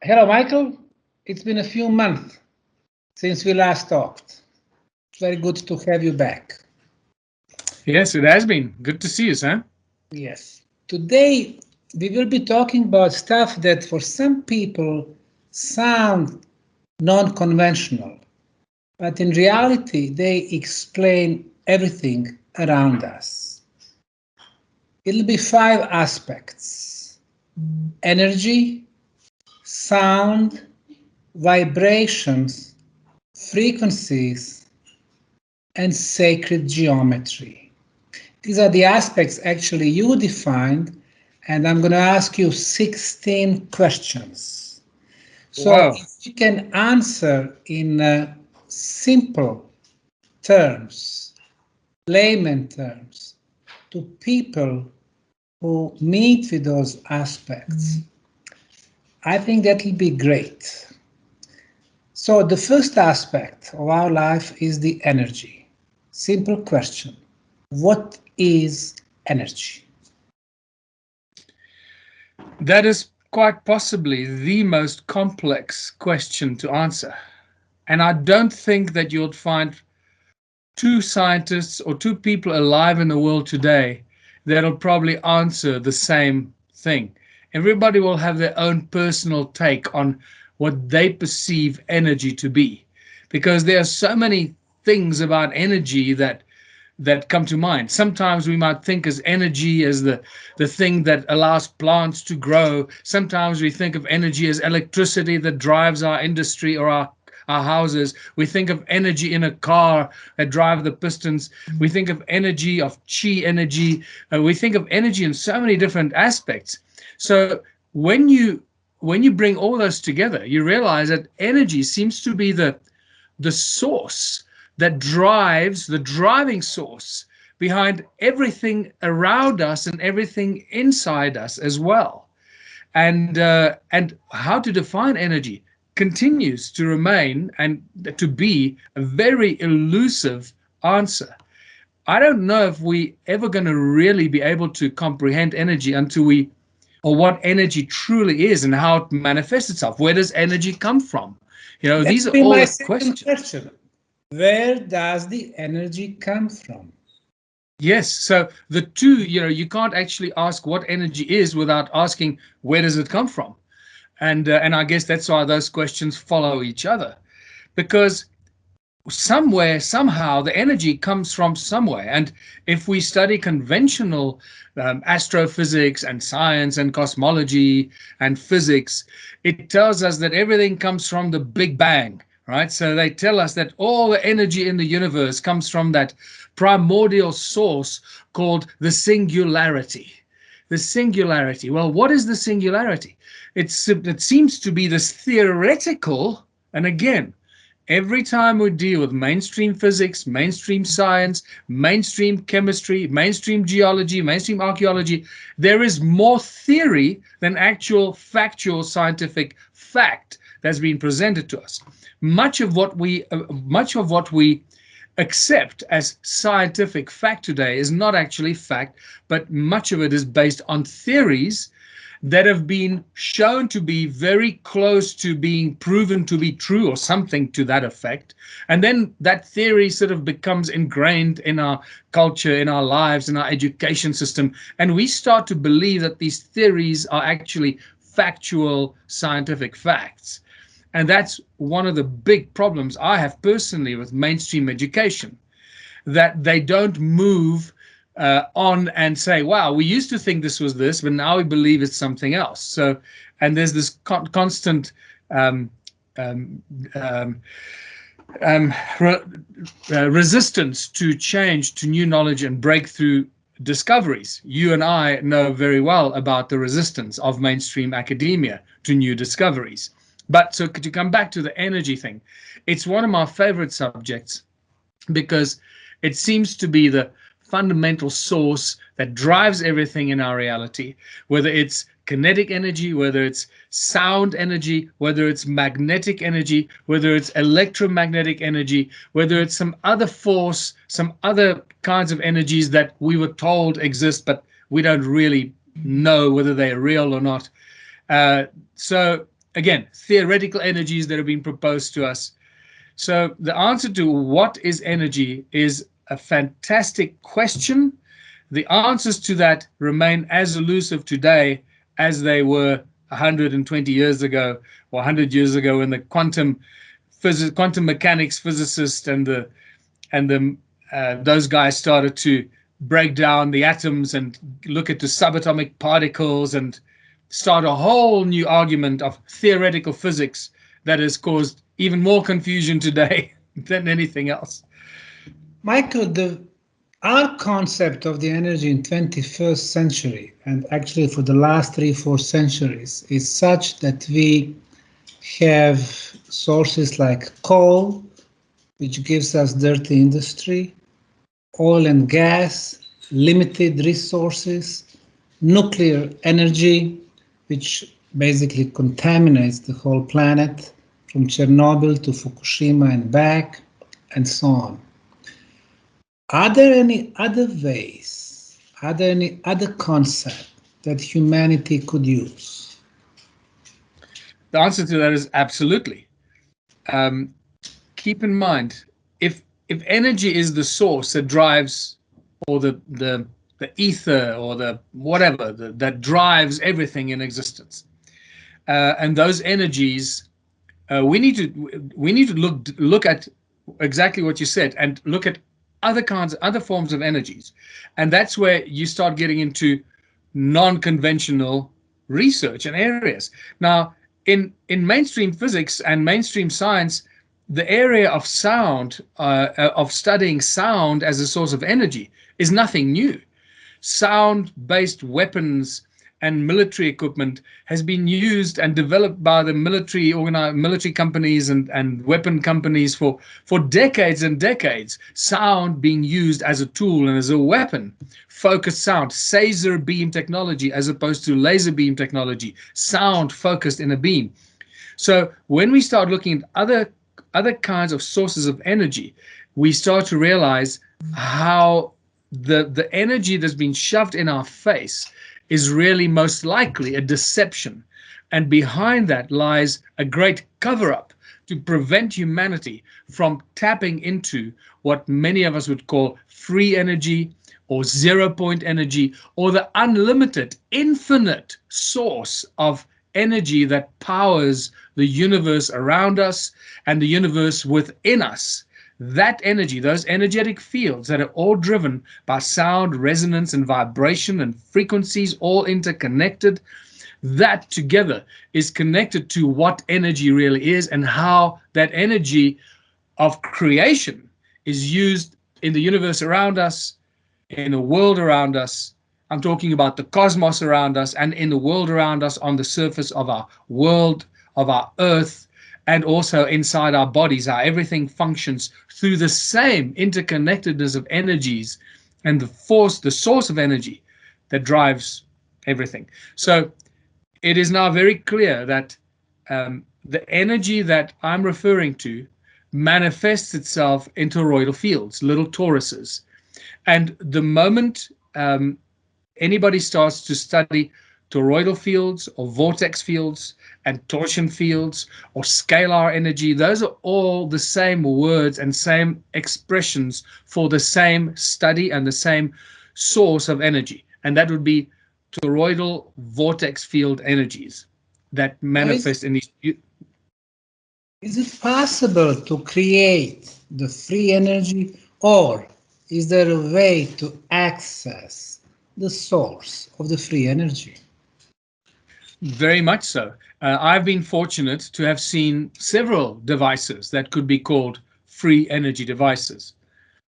Hello, Michael. It's been a few months since we last talked. It's very good to have you back. Yes, it has been. Good to see you, Sam. Yes. Today, we will be talking about stuff that for some people sound non-conventional, but in reality, they explain everything around us. It'll be 5 aspects: energy, sound, vibrations, frequencies, and sacred geometry. These are the aspects actually you defined, and I'm going to ask you 16 questions. So Wow. if you can answer in simple terms, layman terms, to people who meet with those aspects, I think that will be great. So the first aspect of our life is the energy. Simple question. What is energy? That is quite possibly the most complex question to answer. And I don't think that you'll find 2 scientists or 2 people alive in the world today that'll probably answer the same thing. Everybody will have their own personal take on what they perceive energy to be, because there are so many things about energy that come to mind. Sometimes we might think as energy as the thing that allows plants to grow. Sometimes we think of energy as electricity that drives our industry or our houses. We think of energy in a car that drive the pistons. We think of energy, of chi energy. We think of energy in so many different aspects. So when you bring all those together, you realize that energy seems to be the source that drives, the driving source behind everything around us and everything inside us as well. And how to define energy continues to remain and to be a very elusive answer. I don't know if we ever going to really be able to comprehend energy until or what energy truly is and how it manifests itself. Where does energy come from? These are all the questions. Question. Where does the energy come from? Yes, so the two, you can't actually ask what energy is without asking where does it come from, and I guess that's why those questions follow each other, because somewhere, somehow, the energy comes from somewhere. And if we study conventional astrophysics and science and cosmology and physics, it tells us that everything comes from the Big Bang. Right, so they tell us that all the energy in the universe comes from that primordial source called the singularity. The singularity. Well, what is the singularity? It seems to be this theoretical, and again, every time we deal with mainstream physics, mainstream science, mainstream chemistry, mainstream geology, mainstream archaeology, there is more theory than actual factual scientific fact that's been presented to us. Much of what we accept as scientific fact today is not actually fact, but much of it is based on theories that have been shown to be very close to being proven to be true or something to that effect. And then that theory sort of becomes ingrained in our culture, in our lives, in our education system. And we start to believe that these theories are actually factual scientific facts. And that's one of the big problems I have personally with mainstream education, that they don't move on and say, wow, we used to think this was this, but now we believe it's something else. So, and there's this constant resistance to change, to new knowledge and breakthrough discoveries. You and I know very well about the resistance of mainstream academia to new discoveries. But so to come back to the energy thing, it's one of my favorite subjects because it seems to be the fundamental source that drives everything in our reality, whether it's kinetic energy, whether it's sound energy, whether it's magnetic energy, whether it's electromagnetic energy, whether it's some other force, some other kinds of energies that we were told exist, but we don't really know whether they're real or not. So again, theoretical energies that have been proposed to us. So the answer to what is energy is a fantastic question. The answers to that remain as elusive today as they were 120 years ago or 100 years ago when the quantum mechanics physicists and those guys started to break down the atoms and look at the subatomic particles and start a whole new argument of theoretical physics that has caused even more confusion today than anything else. Michael, our concept of the energy in 21st century, and actually for the last 3-4 centuries, is such that we have sources like coal, which gives us dirty industry, oil and gas, limited resources, nuclear energy, which basically contaminates the whole planet, from Chernobyl to Fukushima and back, and so on. Are there any other ways, are there any other concept that humanity could use? The answer to that is absolutely. Keep in mind, if energy is the source that drives, or the ether, or the whatever that drives everything in existence, and those energies, we need to look at exactly what you said and look at other forms of energies, and that's where you start getting into non-conventional research and areas. Now, in mainstream physics and mainstream science, the area of sound, of studying sound as a source of energy, is nothing new. Sound-based weapons and military equipment has been used and developed by the military companies and weapon companies for decades and decades. Sound being used as a tool and as a weapon. Focused sound, Phaser beam technology as opposed to laser beam technology. Sound focused in a beam. So when we start looking at other kinds of sources of energy, we start to realize how the energy that's been shoved in our face is really most likely a deception. And behind that lies a great cover-up to prevent humanity from tapping into what many of us would call free energy or zero-point energy, or the unlimited, infinite source of energy that powers the universe around us and the universe within us. That energy, those energetic fields that are all driven by sound, resonance, and vibration and frequencies, all interconnected, that together is connected to what energy really is and how that energy of creation is used in the universe around us, in the world around us. I'm talking about the cosmos around us and in the world around us, on the surface of our world, of our earth, and also inside our bodies, how everything functions through the same interconnectedness of energies and the source of energy that drives everything. So it is now very clear that the energy that I'm referring to manifests itself in toroidal fields, little toruses. And the moment anybody starts to study toroidal fields or vortex fields and torsion fields or scalar energy, those are all the same words and same expressions for the same study and the same source of energy. And that would be toroidal vortex field energies that manifest in these. Is it possible to create the free energy, or is there a way to access the source of the free energy? Very much so. I've been fortunate to have seen several devices that could be called free energy devices,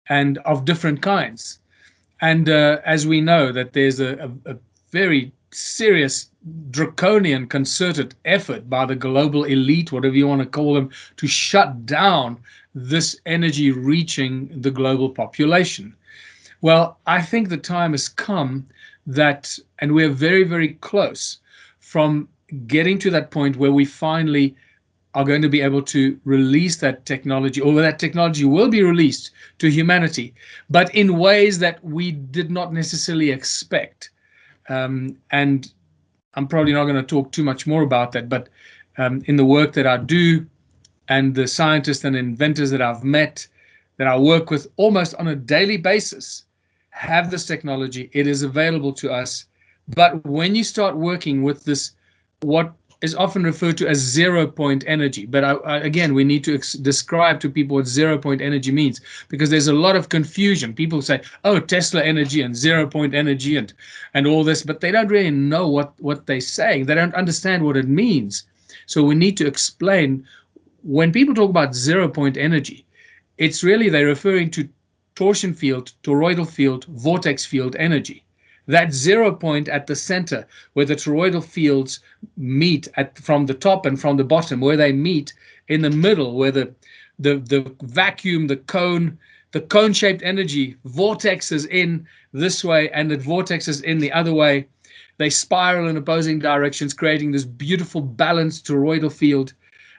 and of different kinds. And as we know that there's a very serious draconian concerted effort by the global elite, whatever you want to call them, to shut down this energy reaching the global population. Well, I think the time has come that, and we're very, very close from getting to that point where we finally are going to be able to release that technology, or that technology will be released to humanity, but in ways that we did not necessarily expect. And I'm probably not going to talk too much more about that, but in the work that I do and the scientists and inventors that I've met, that I work with almost on a daily basis, have this technology. It is available to us. But when you start working with this, what is often referred to as 0 point energy, but again, we need to describe to people what 0 point energy means, because there's a lot of confusion. People say, oh, Tesla energy and 0 point energy and all this, but they don't really know what they're saying. They don't understand what it means. So we need to explain, when people talk about 0 point energy, it's really they're referring to torsion field, toroidal field, vortex field energy. That 0 point at the center where the toroidal fields meet from the top and from the bottom, where they meet in the middle, where the vacuum, the cone-shaped energy vortexes in this way and it vortexes in the other way. They spiral in opposing directions, creating this beautiful balanced toroidal field.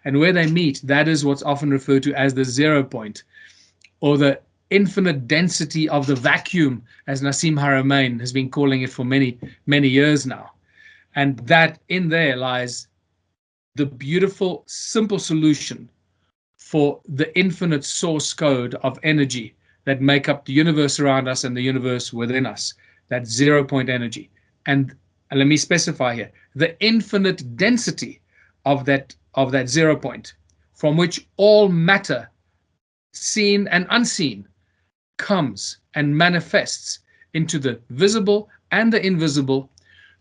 And where they meet, that is what's often referred to as the 0 point, or the infinite density of the vacuum, as Nassim Haramein has been calling it for many, many years now. And that in there lies the beautiful, simple solution for the infinite source code of energy that make up the universe around us and the universe within us, that 0 point energy. And let me specify here, the infinite density of that 0 point, from which all matter, seen and unseen, comes and manifests into the visible and the invisible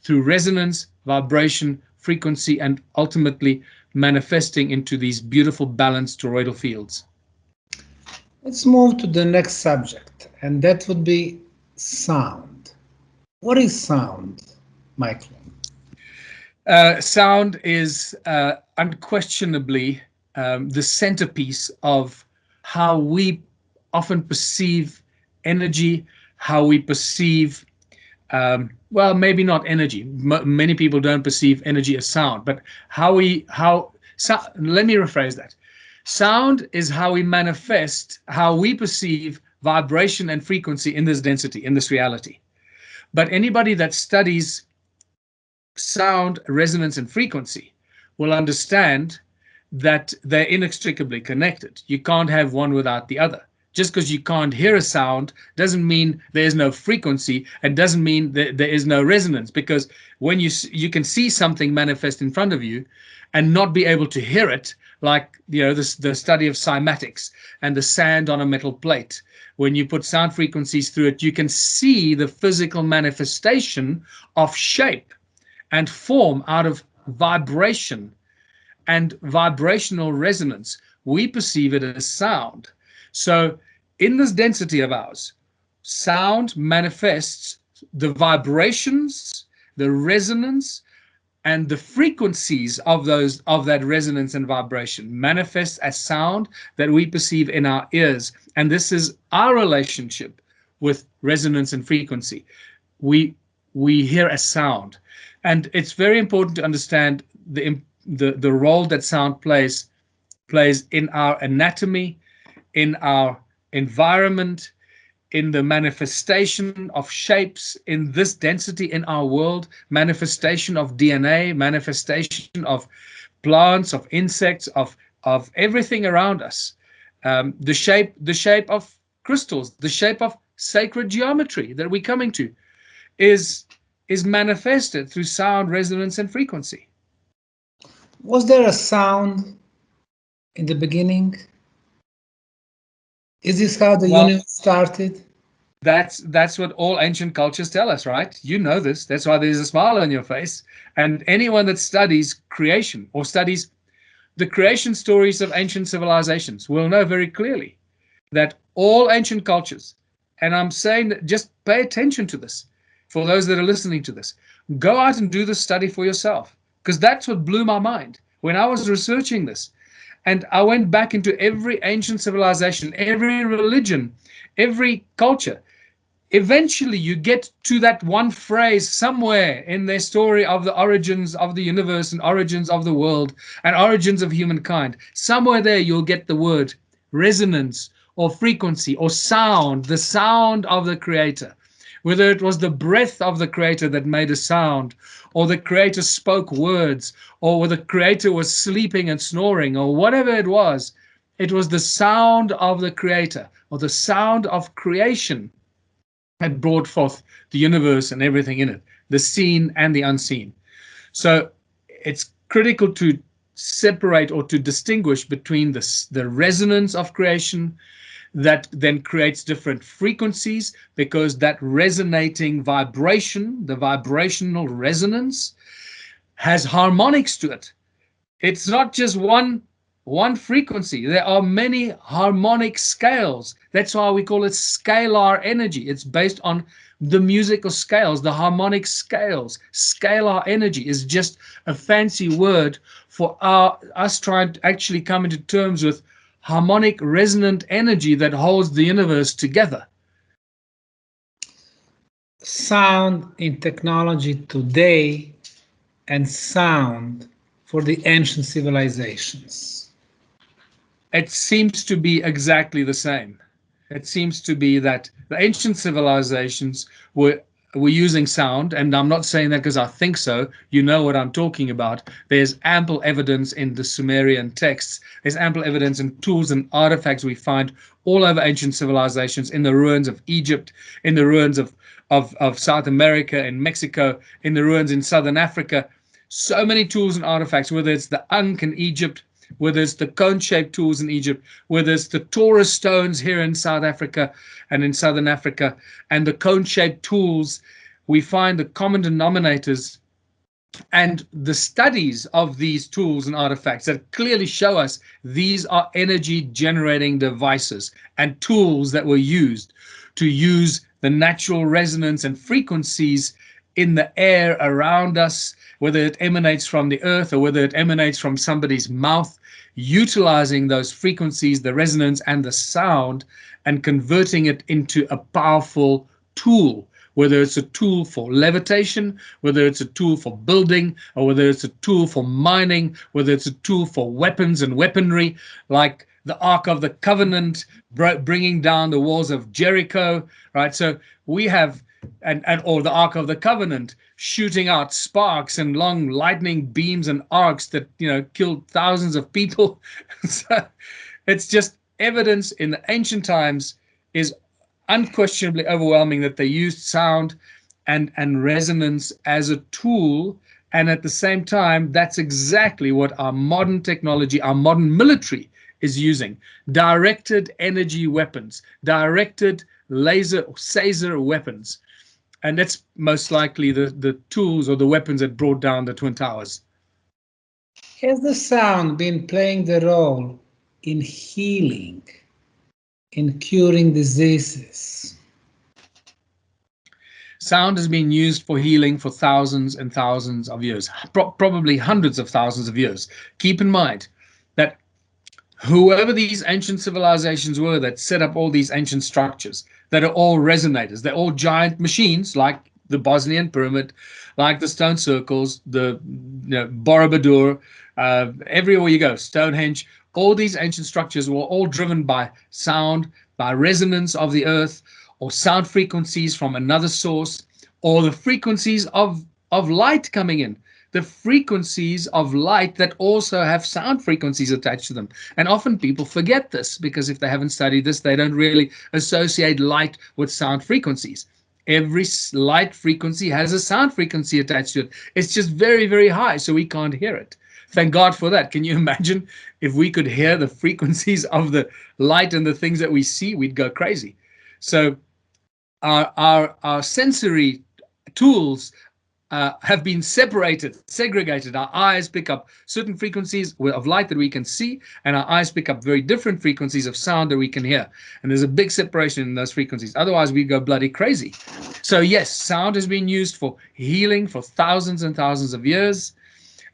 through resonance, vibration, frequency, and ultimately manifesting into these beautiful balanced toroidal fields. Let's move to the next subject, and that would be sound. What is sound, Michael? Sound is unquestionably the centerpiece of how we often perceive energy, how we perceive, well, maybe not energy. Many people don't perceive energy as sound, but let me rephrase that. Sound is how we manifest, how we perceive vibration and frequency in this density, in this reality. But anybody that studies sound, resonance, and frequency will understand that they're inextricably connected. You can't have one without the other. Just because you can't hear a sound doesn't mean there's no frequency, and doesn't mean that there is no resonance, because when you can see something manifest in front of you and not be able to hear it, like the study of cymatics and the sand on a metal plate. When you put sound frequencies through it, you can see the physical manifestation of shape and form out of vibration and vibrational resonance. We perceive it as sound. So in this density of ours, sound manifests the vibrations, the resonance, and the frequencies of that resonance and vibration manifest as sound that we perceive in our ears. And this is our relationship with resonance and frequency. We hear a sound. And it's very important to understand the role that sound plays in our anatomy, in our environment, in the manifestation of shapes in this density in our world, manifestation of DNA, manifestation of plants, of insects, of everything around us. The shape of crystals, the shape of sacred geometry that we're coming to is manifested through sound, resonance, and frequency. Was there a sound in the beginning? Is this how the universe started? That's what all ancient cultures tell us, right? You know this. That's why there's a smile on your face. And anyone that studies creation or studies the creation stories of ancient civilizations will know very clearly that all ancient cultures, and I'm saying that just pay attention to this for those that are listening to this. Go out and do this study for yourself, because that's what blew my mind when I was researching this. And I went back into every ancient civilization, every religion, every culture. Eventually, you get to that one phrase somewhere in their story of the origins of the universe and origins of the world and origins of humankind. Somewhere there, you'll get the word resonance or frequency or sound, the sound of the creator. whether it was the breath of the Creator that made a sound, or the Creator spoke words, or the Creator was sleeping and snoring, or whatever it was the sound of the Creator, or the sound of creation that brought forth the universe and everything in it, the seen and the unseen. So it's critical to separate or to distinguish between the resonance of creation that then creates different frequencies, because that resonating vibration, the vibrational resonance, has harmonics to it. It's not just one frequency. There are many harmonic scales. That's why we call it scalar energy. It's based on the musical scales, the harmonic scales. Scalar energy is just a fancy word for us trying to actually come into terms with harmonic resonant energy that holds the universe together. Sound in technology today and sound for the ancient civilizations. It seems to be exactly the same. It seems to be that the ancient civilizations were using sound, and I'm not saying that because I think so. You know what I'm talking about. There's ample evidence in the Sumerian texts. There's ample evidence in tools and artifacts we find all over ancient civilizations, in the ruins of Egypt, in the ruins of South America and Mexico, in the ruins in Southern Africa. So many tools and artifacts, whether it's the Ankh in Egypt, whether it's the cone-shaped tools in Egypt, whether it's the Taurus stones here in South Africa and in Southern Africa, and the cone-shaped tools, we find the common denominators and the studies of these tools and artifacts that clearly show us these are energy-generating devices and tools that were used to use the natural resonance and frequencies in the air around us, whether it emanates from the earth or whether it emanates from somebody's mouth, utilizing those frequencies, the resonance and the sound, and converting it into a powerful tool, whether it's a tool for levitation, whether it's a tool for building, or whether it's a tool for mining, whether it's a tool for weapons and weaponry, like the Ark of the Covenant bringing down the walls of Jericho, right? So we have, or the Ark of the Covenant shooting out sparks and long lightning beams and arcs that, killed thousands of people. So it's just evidence in the ancient times is unquestionably overwhelming that they used sound and resonance as a tool. And at the same time, that's exactly what our modern technology, our modern military is using. Directed energy weapons, directed laser or phaser weapons. And that's most likely the tools or the weapons that brought down the Twin Towers. Has the sound been playing the role in healing, in curing diseases? Sound has been used for healing for thousands and thousands of years, probably hundreds of thousands of years. Keep in mind that whoever these ancient civilizations were that set up all these ancient structures that are all resonators, they're all giant machines like the Bosnian pyramid, like the stone circles, the Borobudur, everywhere you go, Stonehenge, all these ancient structures were all driven by sound, by resonance of the earth, or sound frequencies from another source, or the frequencies of light coming in. The frequencies of light that also have sound frequencies attached to them. And often people forget this because if they haven't studied this, they don't really associate light with sound frequencies. Every light frequency has a sound frequency attached to it. It's just very, very high, so we can't hear it. Thank God for that. Can you imagine if we could hear the frequencies of the light and the things that we see, we'd go crazy. So our sensory tools have been segregated. Our eyes pick up certain frequencies of light that we can see, and our eyes pick up very different frequencies of sound that we can hear. And there's a big separation in those frequencies. Otherwise, we go bloody crazy. So yes, sound has been used for healing for thousands and thousands of years.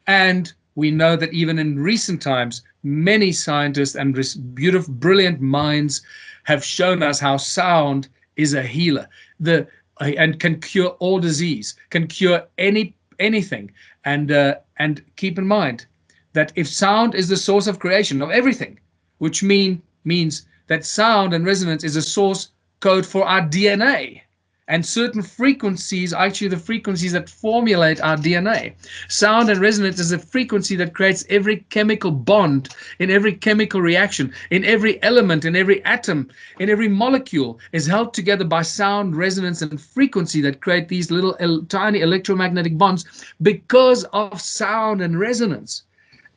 And we know that even in recent times, many scientists and beautiful, brilliant minds have shown us how sound is a healer. And can cure all disease, can cure anything. And keep in mind that if sound is the source of creation of everything, which means that sound and resonance is a source code for our DNA. and certain frequencies are actually the frequencies that formulate our DNA. Sound and resonance is a frequency that creates every chemical bond in every chemical reaction, in every element, in every atom, in every molecule is held together by sound, resonance, and frequency that create these little tiny electromagnetic bonds because of sound and resonance.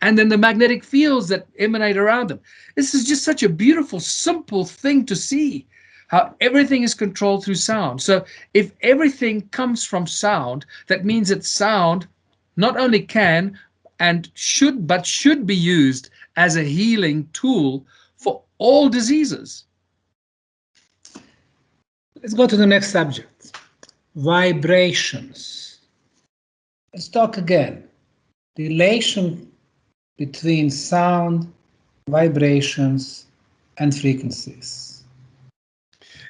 And then the magnetic fields that emanate around them. This is just such a beautiful, simple thing to see, how everything is controlled through sound. So if everything comes from sound, that means that sound not only can and should be used as a healing tool for all diseases. Let's go to the next subject, vibrations. Let's talk again. Relation between sound, vibrations, and frequencies.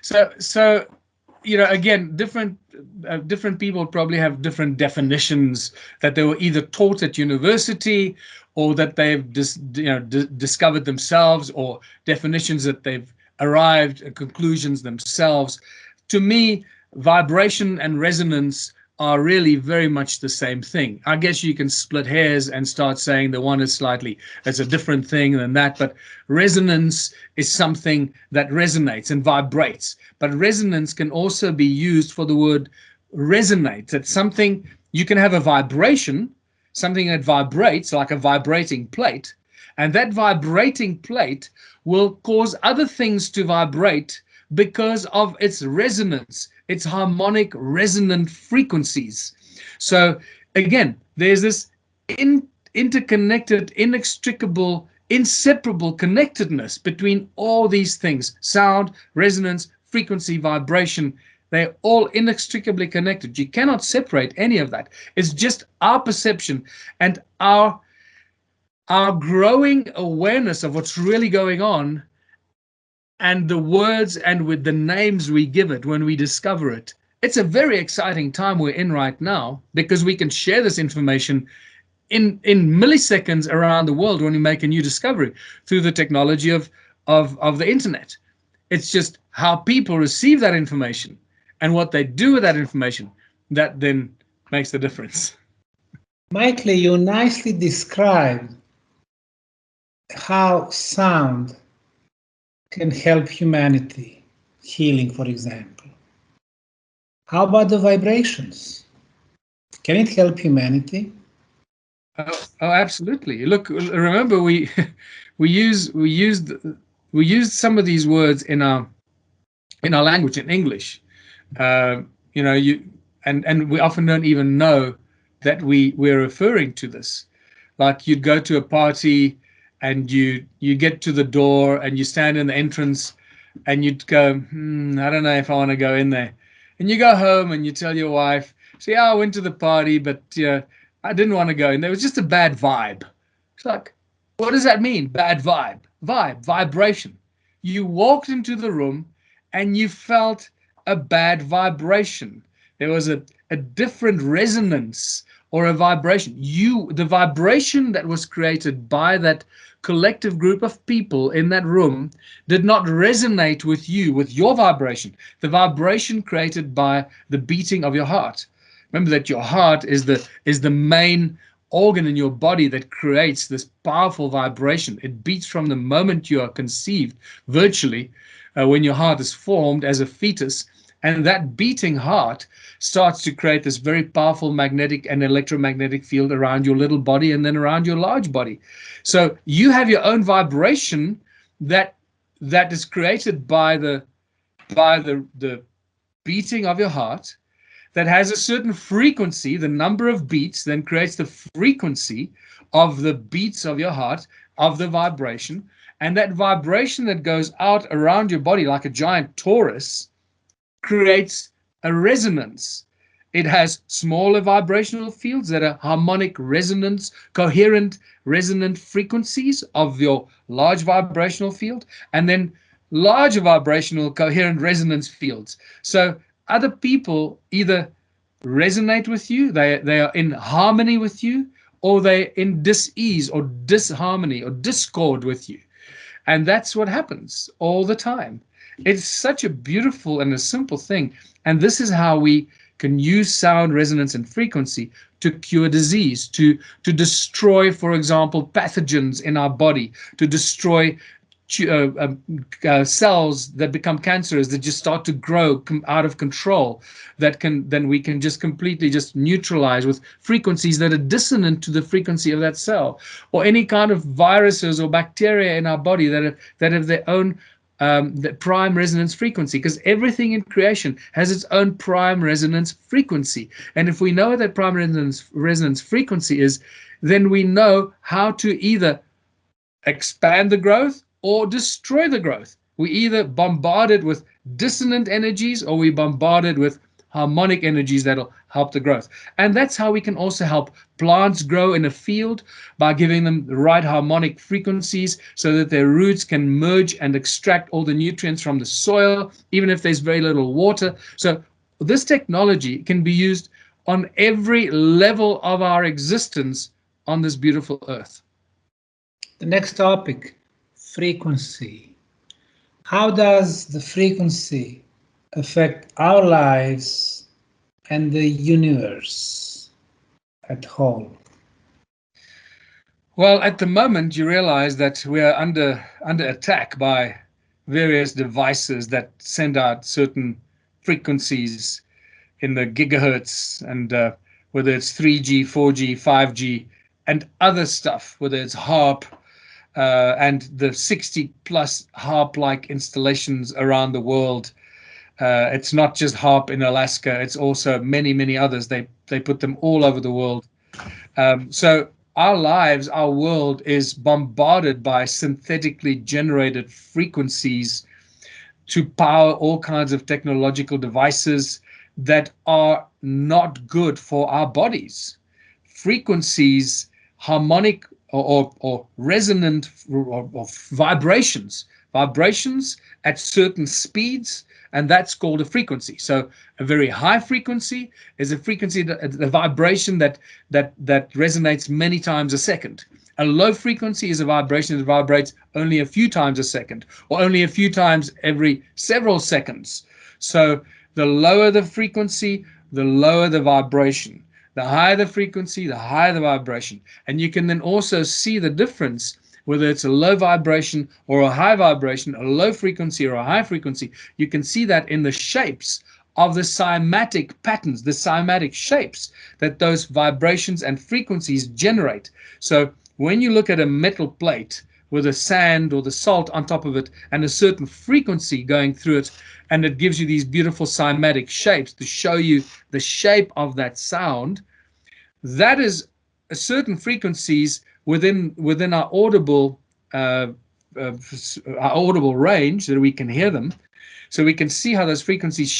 So again, different people probably have different definitions that they were either taught at university or that they've discovered themselves, or definitions that they've arrived at conclusions themselves. To me, vibration and resonance are really very much the same thing. I guess you can split hairs and start saying the one is it's a different thing than that, but resonance is something that resonates and vibrates. But resonance can also be used for the word resonate. It's something, you can have a vibration, something that vibrates like a vibrating plate, and that vibrating plate will cause other things to vibrate because of its resonance, its harmonic resonant frequencies. So again, there's this interconnected, inextricable, inseparable connectedness between all these things: sound, resonance, frequency, vibration. They're all inextricably connected. You cannot separate any of that. It's just our perception and our growing awareness of what's really going on, and the words and with the names we give it when we discover it. It's a very exciting time we're in right now, because we can share this information in milliseconds around the world when we make a new discovery through the technology of the internet. It's just how people receive that information and what they do with that information that then makes the difference. Michael, you nicely described how sound can help humanity, healing, for example. How about the vibrations? Can it help humanity? Oh, absolutely. Look, remember we used some of these words in our language, in English. And we often don't even know that we're referring to this. Like, you'd go to a party and you get to the door and you stand in the entrance and you'd go, I don't know if I want to go in there. And you go home and you tell your wife, say, I went to the party, but I didn't want to go in there. It was just a bad vibe. It's like, what does that mean? Bad vibe. Vibration. You walked into the room and you felt a bad vibration. There was a different resonance or a vibration. The vibration that was created by that collective group of people in that room did not resonate with you, with your vibration. The vibration created by the beating of your heart. Remember that your heart is the main organ in your body that creates this powerful vibration. It beats from the moment you are conceived, virtually, when your heart is formed as a fetus. And that beating heart starts to create this very powerful magnetic and electromagnetic field around your little body and then around your large body. So you have your own vibration that is created by the beating of your heart, that has a certain frequency. The number of beats then creates the frequency of the beats of your heart, of the vibration. And that vibration that goes out around your body like a giant torus creates a resonance. It has smaller vibrational fields that are harmonic resonance, coherent resonant frequencies of your large vibrational field, and then larger vibrational coherent resonance fields. So other people either resonate with you, they are in harmony with you, or they're in dis-ease or disharmony or discord with you. And that's what happens all the time. It's such a beautiful and a simple thing. And this is how we can use sound, resonance, and frequency to cure disease, to destroy, for example, pathogens in our body, to destroy cells that become cancerous, that just start to grow out of control, then we can just completely just neutralize with frequencies that are dissonant to the frequency of that cell, or any kind of viruses or bacteria in our body that have their own the prime resonance frequency, because everything in creation has its own prime resonance frequency. And if we know what that prime resonance frequency is, then we know how to either expand the growth or destroy the growth. We either bombard it with dissonant energies, or we bombard it with harmonic energies that'll help the growth. And that's how we can also help plants grow in a field, by giving them the right harmonic frequencies so that their roots can merge and extract all the nutrients from the soil, even if there's very little water. So this technology can be used on every level of our existence on this beautiful earth. The next topic, frequency. How does the frequency affect our lives and the universe at whole? Well, at the moment, you realize that we are under attack by various devices that send out certain frequencies in the gigahertz, and whether it's 3G, 4G, 5G, and other stuff, whether it's HARP, and the 60 plus HARP-like installations around the world. It's not just HARP in Alaska, it's also many, many others. They put them all over the world. So our lives, our world is bombarded by synthetically generated frequencies to power all kinds of technological devices that are not good for our bodies. Frequencies, harmonic or resonant or vibrations at certain speeds, and that's called a frequency. So a very high frequency is a frequency, the vibration that resonates many times a second. A low frequency is a vibration that vibrates only a few times a second, or only a few times every several seconds. So the lower the frequency, the lower the vibration. The higher the frequency, the higher the vibration. And you can then also see the difference, whether it's a low vibration or a high vibration, a low frequency or a high frequency. You can see that in the shapes of the cymatic patterns, the cymatic shapes that those vibrations and frequencies generate. So when you look at a metal plate with the sand or the salt on top of it and a certain frequency going through it, and it gives you these beautiful cymatic shapes to show you the shape of that sound, that is a certain frequencies within our audible range, that we can hear them. So we can see how those frequencies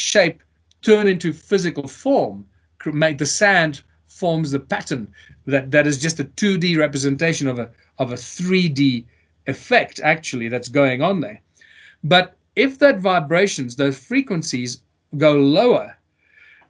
turn into physical form. Make the sand forms the pattern that is just a 2D representation of a 3D effect, actually, that's going on there. But if that vibrations, those frequencies go lower,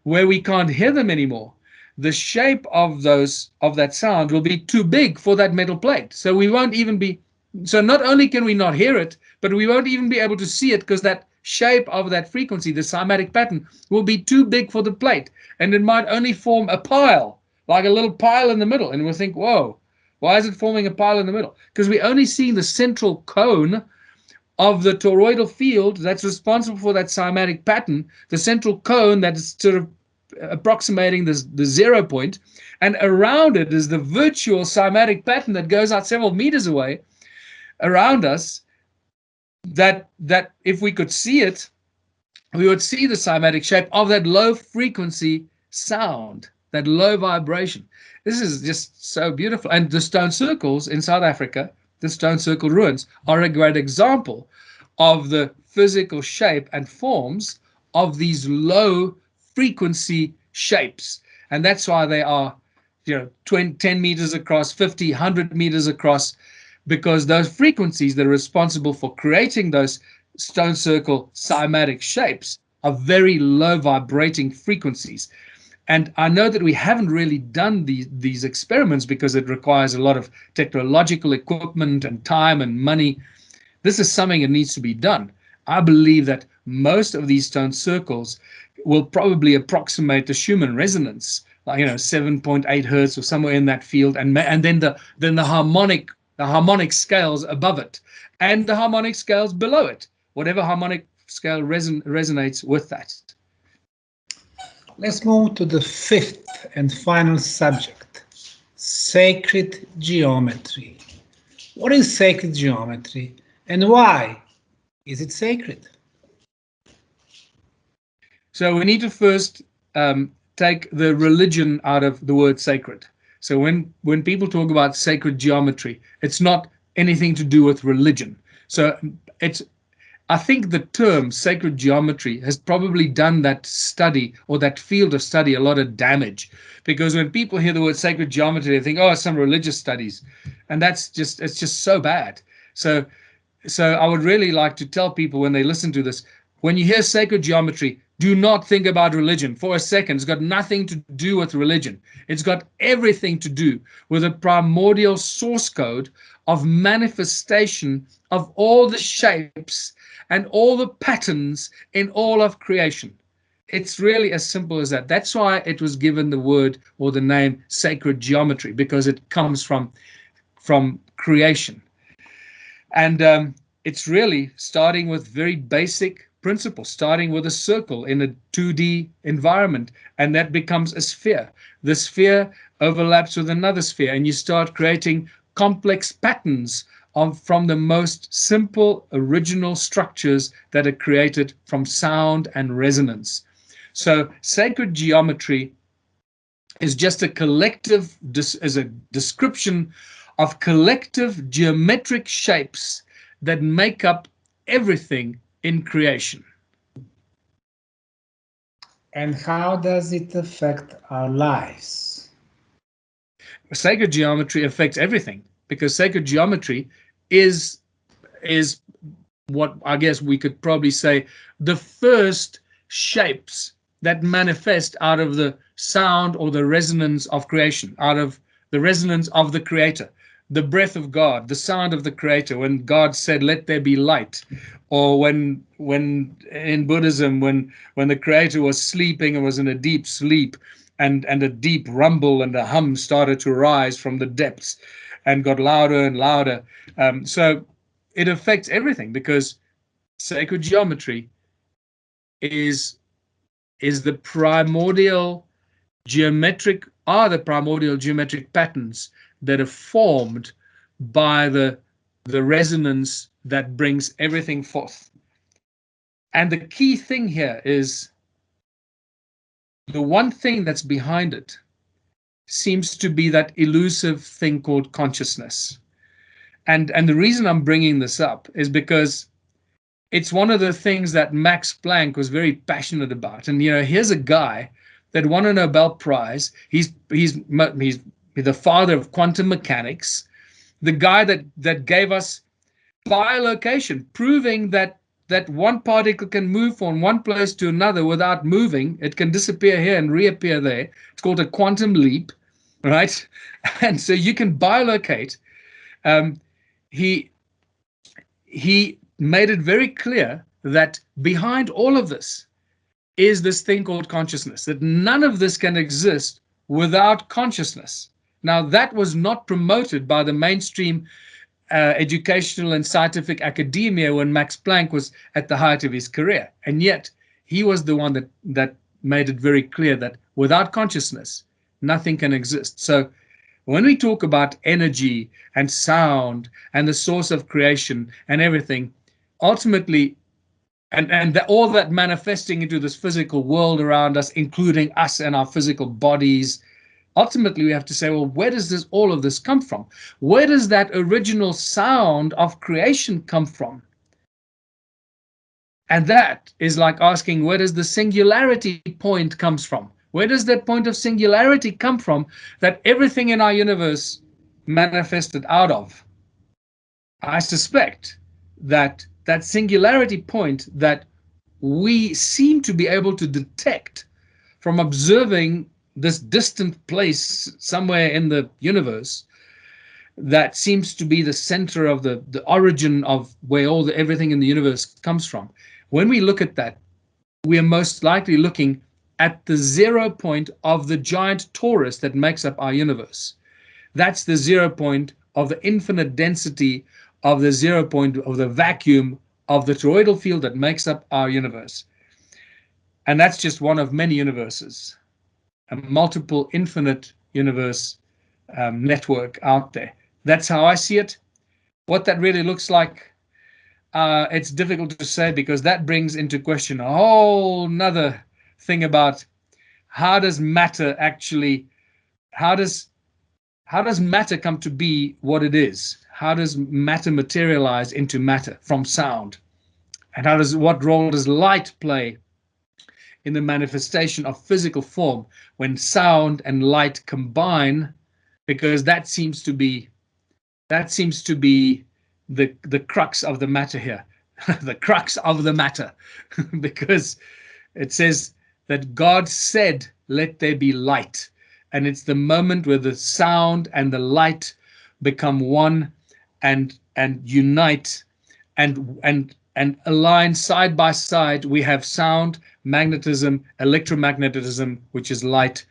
where we can't hear them anymore, the shape of that sound will be too big for that metal plate. So we won't even be, so not only can we not hear it, but we won't even be able to see it, because that shape of that frequency, the cymatic pattern, will be too big for the plate. And it might only form a pile, like a little pile in the middle. And we'll think, whoa, why is it forming a pile in the middle? Because we're only seeing the central cone of the toroidal field that's responsible for that cymatic pattern, the central cone that is sort of approximating the 0 point, and around it is the virtual cymatic pattern that goes out several meters away around us, that if we could see it, we would see the cymatic shape of that low frequency sound, that low vibration. This is just so beautiful. And the stone circles in South Africa, the stone circle ruins, are a great example of the physical shape and forms of these low frequency shapes. And that's why they are 10 meters across, 50, 100 meters across, because those frequencies that are responsible for creating those stone circle cymatic shapes are very low vibrating frequencies. And I know that we haven't really done these experiments because it requires a lot of technological equipment and time and money. This is something that needs to be done. I believe that most of these tone circles will probably approximate the Schumann resonance, like 7.8 hertz or somewhere in that field, and then the harmonic scales above it, and the harmonic scales below it, whatever harmonic scale resonates with that. Let's move to the fifth and final subject, sacred geometry. What is sacred geometry, and why is it sacred? So we need to first take the religion out of the word sacred. So when people talk about sacred geometry, it's not anything to do with religion. So I think the term sacred geometry has probably done that study or that field of study a lot of damage, because when people hear the word sacred geometry, they think, oh, it's some religious studies, and it's just so bad. So I would really like to tell people when they listen to this, when you hear sacred geometry, do not think about religion for a second. It's got nothing to do with religion. It's got everything to do with a primordial source code of manifestation of all the shapes and all the patterns in all of creation. It's really as simple as that. That's why it was given the word or the name sacred geometry, because it comes from creation. And it's really starting with very basic principles, starting with a circle in a 2D environment, and that becomes a sphere. The sphere overlaps with another sphere, and you start creating complex patterns from the most simple original structures that are created from sound and resonance. So sacred geometry is just a collective, is a description of collective geometric shapes that make up everything in creation. And how does it affect our lives? Sacred geometry affects everything, because sacred geometry is what I guess we could probably say the first shapes that manifest out of the sound or the resonance of creation, out of the resonance of the Creator, the breath of God, the sound of the Creator, when God said, let there be light, or when in Buddhism, when the Creator was sleeping and was in a deep sleep, and a deep rumble and a hum started to rise from the depths and got louder and louder. So it affects everything, because sacred geometry is the primordial geometric patterns that are formed by the resonance that brings everything forth. And the key thing here is the one thing that's behind it seems to be that elusive thing called consciousness. And the reason I'm bringing this up is because it's one of the things that Max Planck was very passionate about. And here's a guy that won a Nobel Prize. He's the father of quantum mechanics, the guy that gave us bilocation, proving that one particle can move from one place to another without moving. It can disappear here and reappear there. It's called a quantum leap, right? And so you can bilocate. He made it very clear that behind all of this is this thing called consciousness, that none of this can exist without consciousness. Now, that was not promoted by the mainstream educational and scientific academia when Max Planck was at the height of his career. And yet, he was the one that made it very clear that without consciousness, nothing can exist. So when we talk about energy and sound and the source of creation and everything, ultimately, and all that manifesting into this physical world around us, including us and our physical bodies, ultimately we have to say, well, where does all of this come from? Where does that original sound of creation come from? And that is like asking, where does the singularity point comes from? Where does that point of singularity come from that everything in our universe manifested out of? I suspect that singularity point that we seem to be able to detect from observing this distant place somewhere in the universe that seems to be the center of the origin of where everything in the universe comes from. When we look at that, we are most likely looking at the 0 point of the giant torus that makes up our universe. That's the 0 point of the infinite density of the 0 point of the vacuum of the toroidal field that makes up our universe. And that's just one of many universes, a multiple infinite universe network out there. That's how I see it. What that really looks like, it's difficult to say, because that brings into question a whole nother thing about how does matter actually, how does matter come to be what it is? How does matter materialize into matter from sound? And what role does light play in the manifestation of physical form when sound and light combine? Because that seems to be the crux of the matter here, the crux of the matter, because it says that God said, "Let there be light." And it's the moment where the sound and the light become one and unite and align side by side. We have sound, magnetism, electromagnetism, which is light,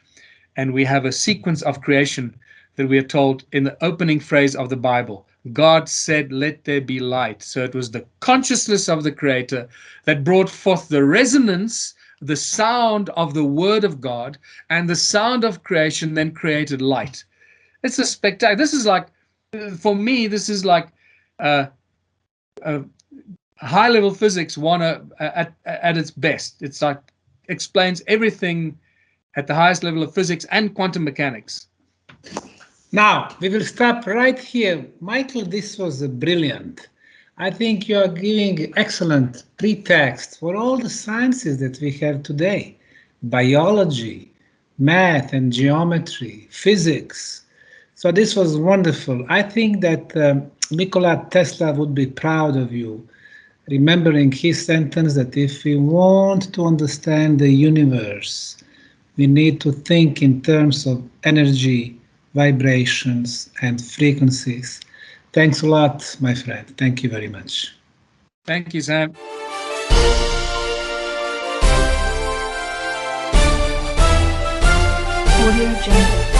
and we have a sequence of creation that we are told in the opening phrase of the Bible. God said, "Let there be light." So it was the consciousness of the Creator that brought forth the resonance, the sound of the Word of God, and the sound of creation then created light. It's a spectacular. This is like, for me, this is like high-level physics at its best. It's like explains everything at the highest level of physics and quantum mechanics. Now, we will stop right here. Michael, this was brilliant. I think you are giving excellent pretext for all the sciences that we have today. Biology, math and geometry, physics. So this was wonderful. I think that Nikola Tesla would be proud of you, remembering his sentence that if we want to understand the universe, we need to think in terms of energy, vibrations and frequencies. Thanks a lot, my friend. Thank you very much. Thank you, Sam. Audio Jungle.